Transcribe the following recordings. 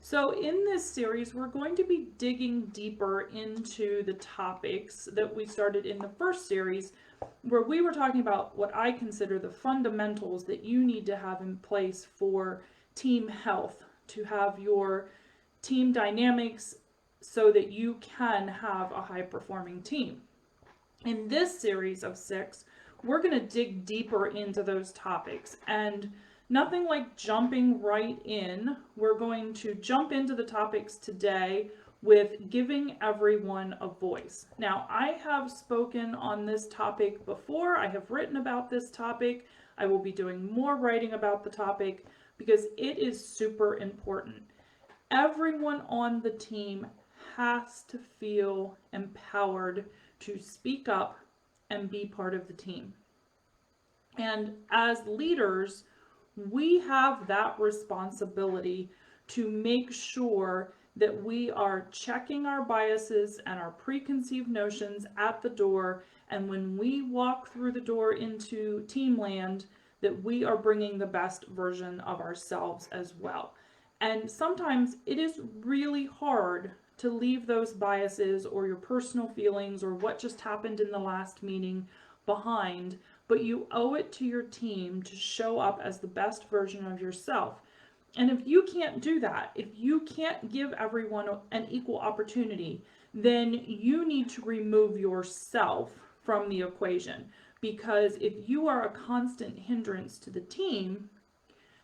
So in this series, we're going to be digging deeper into the topics that we started in the first series, where we were talking about what I consider the fundamentals that you need to have in place for team health, to have your team dynamics so that you can have a high performing team. In this series of 6, we're going to dig deeper into those topics, and nothing like jumping right in. We're going to jump into the topics today with giving everyone a voice. Now, I have spoken on this topic before. I have written about this topic. I will be doing more writing about the topic because it is super important. Everyone on the team has to feel empowered to speak up and be part of the team. And as leaders, we have that responsibility to make sure that we are checking our biases and our preconceived notions at the door, and when we walk through the door into teamland, that we are bringing the best version of ourselves as well. And sometimes it is really hard to leave those biases or your personal feelings or what just happened in the last meeting behind, but you owe it to your team to show up as the best version of yourself. And if you can't do that, if you can't give everyone an equal opportunity, then you need to remove yourself from the equation. Because if you are a constant hindrance to the team,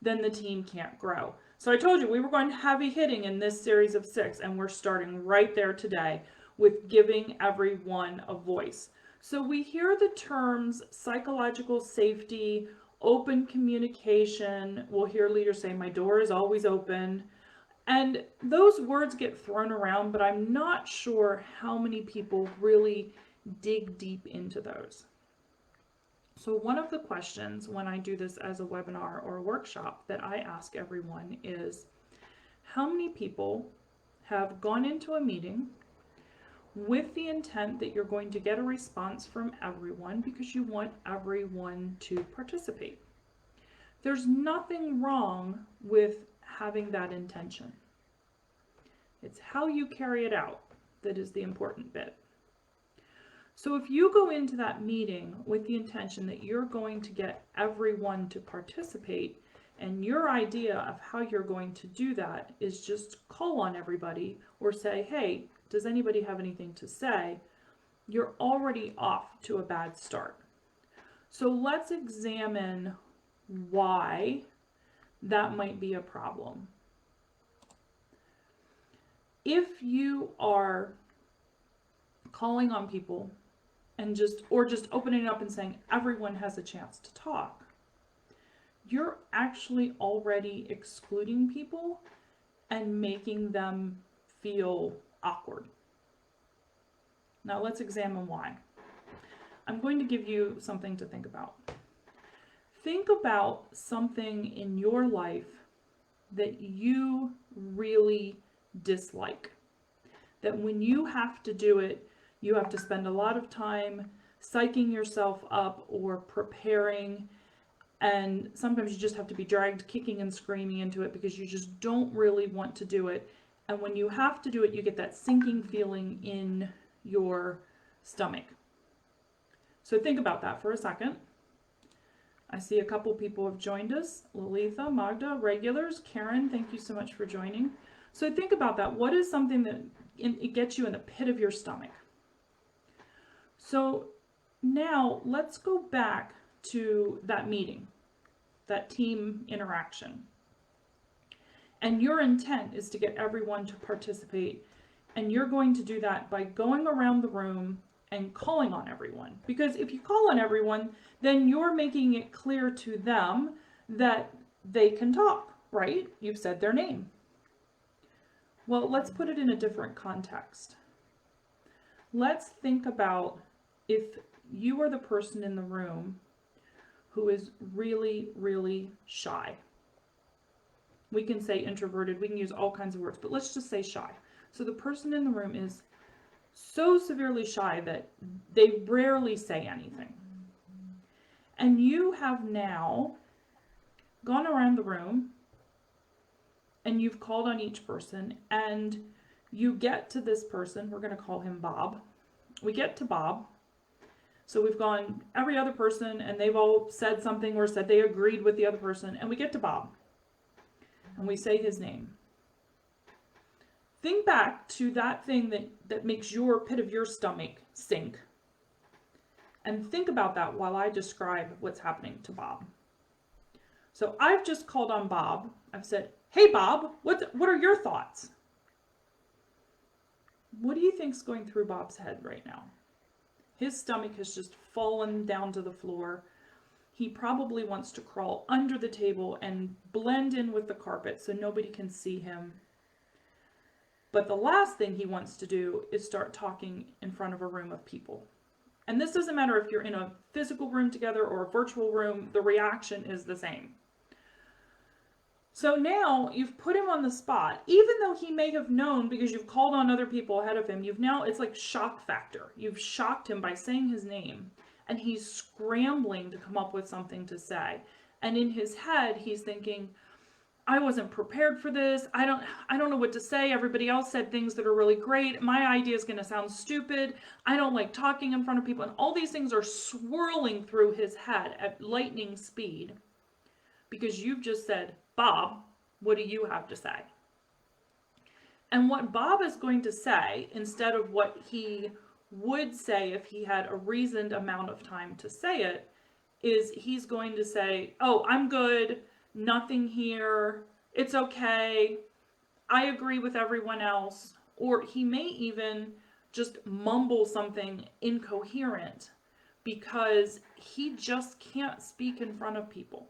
then the team can't grow. So I told you we were going heavy hitting in this series of 6, and we're starting right there today with giving everyone a voice. So we hear the terms psychological safety, open communication. We'll hear leaders say, my door is always open. And those words get thrown around, but I'm not sure how many people really dig deep into those. So one of the questions when I do this as a webinar or a workshop that I ask everyone is, how many people have gone into a meeting with the intent that you're going to get a response from everyone because you want everyone to participate? There's nothing wrong with having that intention. It's how you carry it out that is the important bit. So if you go into that meeting with the intention that you're going to get everyone to participate, and your idea of how you're going to do that is just call on everybody or say, hey, does anybody have anything to say? You're already off to a bad start. So let's examine why that might be a problem. If you are calling on people and just opening it up and saying everyone has a chance to talk, you're actually already excluding people and making them feel awkward. Now let's examine why. I'm going to give you something to think about. Think about something in your life that you really dislike. That when you have to do it, you have to spend a lot of time psyching yourself up or preparing, and sometimes you just have to be dragged kicking and screaming into it because you just don't really want to do it. And when you have to do it, you get that sinking feeling in your stomach. So think about that for a second. I see a couple people have joined us. Lalitha, Magda, regulars. Karen, thank you so much for joining. So think about that. What is something that it gets you in the pit of your stomach? So now let's go back to that meeting, that team interaction. And your intent is to get everyone to participate. And you're going to do that by going around the room and calling on everyone. Because if you call on everyone, then you're making it clear to them that they can talk, right? You've said their name. Well, let's put it in a different context. Let's think about if you are the person in the room who is really, really shy. We can say introverted, we can use all kinds of words, but let's just say shy. So the person in the room is so severely shy that they rarely say anything. And you have now gone around the room and you've called on each person, and you get to this person. We're going to call him Bob. We get to Bob. So we've gone every other person, and they've all said something or said they agreed with the other person, and we get to Bob, and we say his name. Think back to that thing that makes your pit of your stomach sink, and think about that while I describe what's happening to Bob. So I've just called on Bob. I've said, hey Bob, what are your thoughts? What do you think's going through Bob's head right now? His stomach has just fallen down to the floor. He probably wants to crawl under the table and blend in with the carpet so nobody can see him. But the last thing he wants to do is start talking in front of a room of people. And this doesn't matter if you're in a physical room together or a virtual room, the reaction is the same. So now you've put him on the spot, even though he may have known because you've called on other people ahead of him. It's like shock factor. You've shocked him by saying his name, and he's scrambling to come up with something to say. And in his head, he's thinking, I wasn't prepared for this. I don't know what to say. Everybody else said things that are really great. My idea is going to sound stupid. I don't like talking in front of people. And all these things are swirling through his head at lightning speed because you've just said, Bob, what do you have to say? And what Bob is going to say, instead of what he would say if he had a reasoned amount of time to say it, is he's going to say, oh, I'm good, nothing here, it's okay, I agree with everyone else. Or he may even just mumble something incoherent because he just can't speak in front of people.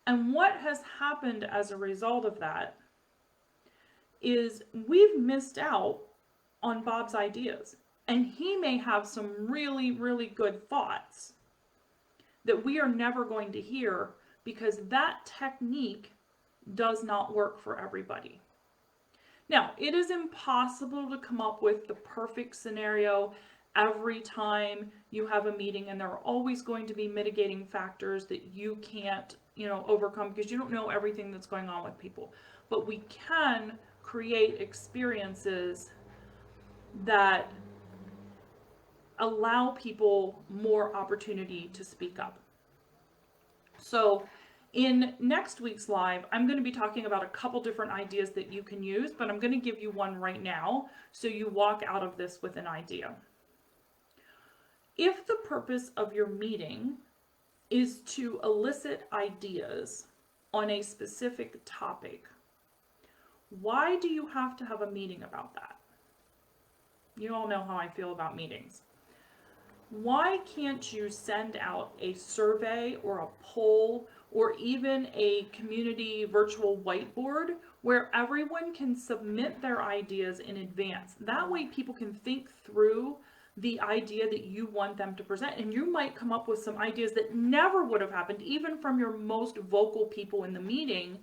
And what has happened as a result of that is we've missed out on Bob's ideas. And he may have some really, really good thoughts that we are never going to hear because that technique does not work for everybody. Now, it is impossible to come up with the perfect scenario every time you have a meeting, and there are always going to be mitigating factors that you can't overcome because you don't know everything that's going on with people. But we can create experiences that allow people more opportunity to speak up. So in next week's live, I'm going to be talking about a couple different ideas that you can use, but I'm going to give you one right now so you walk out of this with an idea. If the purpose of your meeting is to elicit ideas on a specific topic, why do you have to have a meeting about that? You all know how I feel about meetings. Why can't you send out a survey or a poll or even a community virtual whiteboard where everyone can submit their ideas in advance? That way people can think through the idea that you want them to present, and you might come up with some ideas that never would have happened even from your most vocal people in the meeting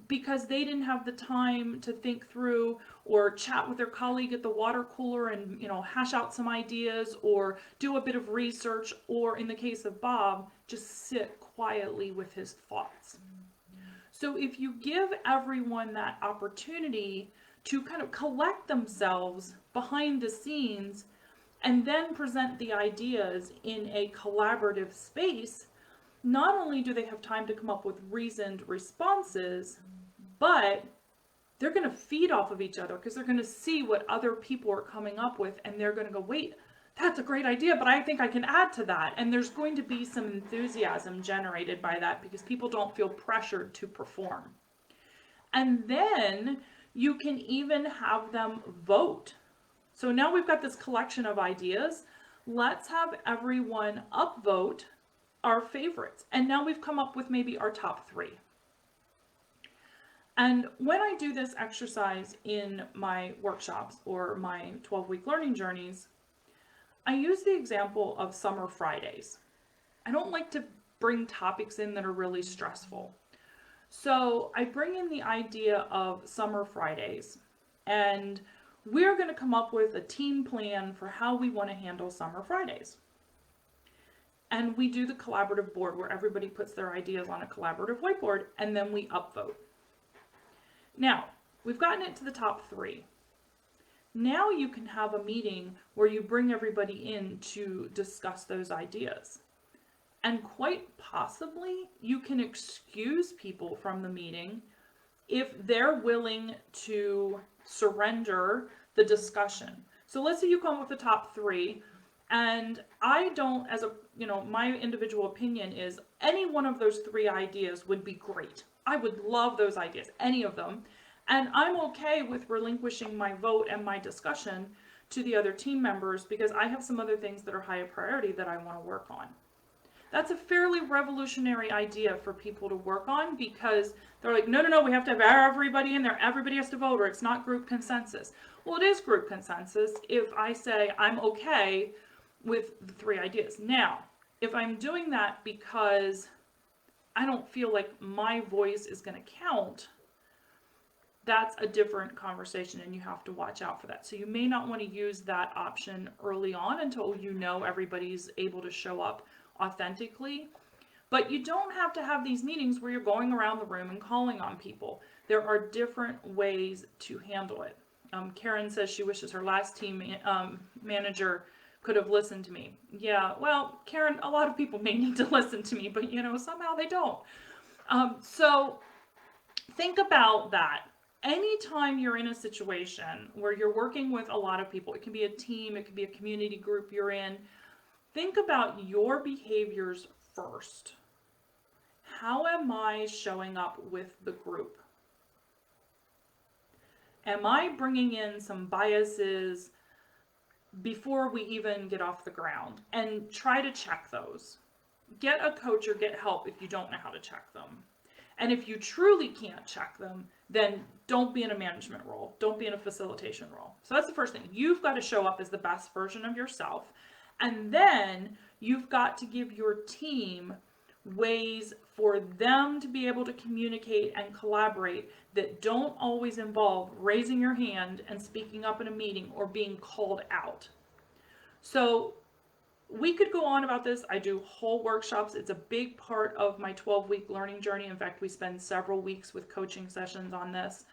because they didn't have the time to think through or chat with their colleague at the water cooler and hash out some ideas or do a bit of research, or in the case of Bob, just sit quietly with his thoughts. So if you give everyone that opportunity to kind of collect themselves behind the scenes and then present the ideas in a collaborative space, not only do they have time to come up with reasoned responses, but they're going to feed off of each other because they're going to see what other people are coming up with, and they're going to go, wait, that's a great idea, but I think I can add to that. And there's going to be some enthusiasm generated by that because people don't feel pressured to perform. And then you can even have them vote. So now we've got this collection of ideas. Let's have everyone upvote our favorites. And now we've come up with maybe our top 3. And when I do this exercise in my workshops or my 12-week learning journeys, I use the example of summer Fridays. I don't like to bring topics in that are really stressful. So I bring in the idea of summer Fridays, and we're going to come up with a team plan for how we want to handle summer Fridays. and we do the collaborative board where everybody puts their ideas on a collaborative whiteboard, and then we upvote. Now, we've gotten it to the top 3. Now you can have a meeting where you bring everybody in to discuss those ideas. And quite possibly, you can excuse people from the meeting if they're willing to surrender the discussion. So let's say you come with the top 3, and I don't, as a, my individual opinion is any one of those 3 ideas would be great. I would love those ideas, any of them. And I'm okay with relinquishing my vote and my discussion to the other team members because I have some other things that are higher priority that I want to work on. That's a fairly revolutionary idea for people to work on because they're like, no, we have to have everybody in there. Everybody has to vote or it's not group consensus. Well, it is group consensus if I say I'm okay with the 3 ideas. Now, if I'm doing that because I don't feel like my voice is going to count, that's a different conversation and you have to watch out for that. So you may not want to use that option early on until everybody's able to show up authentically. But you don't have to have these meetings where you're going around the room and calling on people. There are different ways to handle it. Karen says she wishes her last team manager could have listened to me. Yeah, well, Karen, a lot of people may need to listen to me, but somehow they don't. So think about that. Anytime you're in a situation where you're working with a lot of people, it can be a team, it can be a community group you're in, think about your behaviors first. How am I showing up with the group? Am I bringing in some biases before we even get off the ground? And try to check those. Get a coach or get help if you don't know how to check them. And if you truly can't check them, then don't be in a management role. Don't be in a facilitation role. So that's the first thing. You've got to show up as the best version of yourself. And then you've got to give your team ways for them to be able to communicate and collaborate that don't always involve raising your hand and speaking up in a meeting or being called out. So we could go on about this. I do whole workshops. It's a big part of my 12-week learning journey. In fact, we spend several weeks with coaching sessions on this.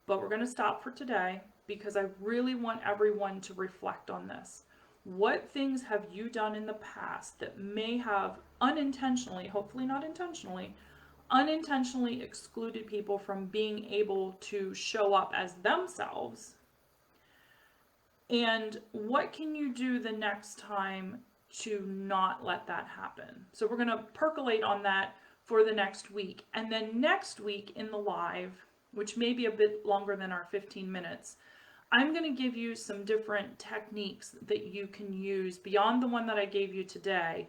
But we're going to stop for today because I really want everyone to reflect on this. What things have you done in the past that may have unintentionally, hopefully not intentionally, unintentionally excluded people from being able to show up as themselves? And what can you do the next time to not let that happen? So we're going to percolate on that for the next week. And then next week in the live, which may be a bit longer than our 15 minutes, I'm going to give you some different techniques that you can use beyond the one that I gave you today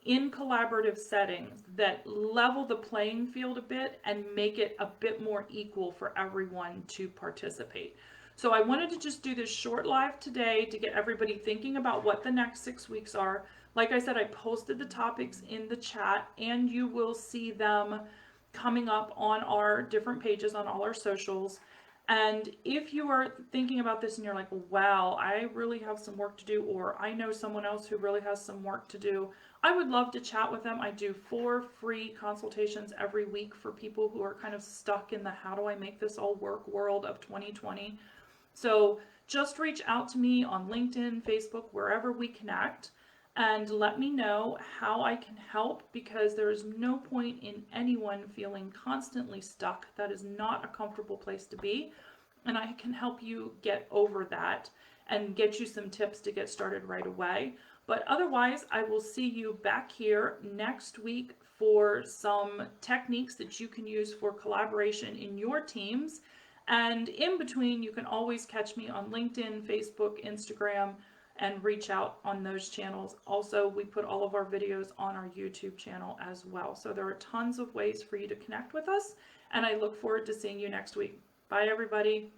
in collaborative settings that level the playing field a bit and make it a bit more equal for everyone to participate. So I wanted to just do this short live today to get everybody thinking about what the next 6 weeks are. Like I said, I posted the topics in the chat and you will see them coming up on our different pages on all our socials. And if you are thinking about this and you're like, wow, I really have some work to do, or I know someone else who really has some work to do, I would love to chat with them. I do 4 free consultations every week for people who are kind of stuck in the how do I make this all work world of 2020. So just reach out to me on LinkedIn, Facebook, wherever we connect, and let me know how I can help, because there is no point in anyone feeling constantly stuck. That is not a comfortable place to be, and I can help you get over that and get you some tips to get started right away. But otherwise, I will see you back here next week for some techniques that you can use for collaboration in your teams. And in between, you can always catch me on LinkedIn, Facebook, Instagram, and reach out on those channels. Also, we put all of our videos on our YouTube channel as well. So there are tons of ways for you to connect with us, and I look forward to seeing you next week. Bye, everybody.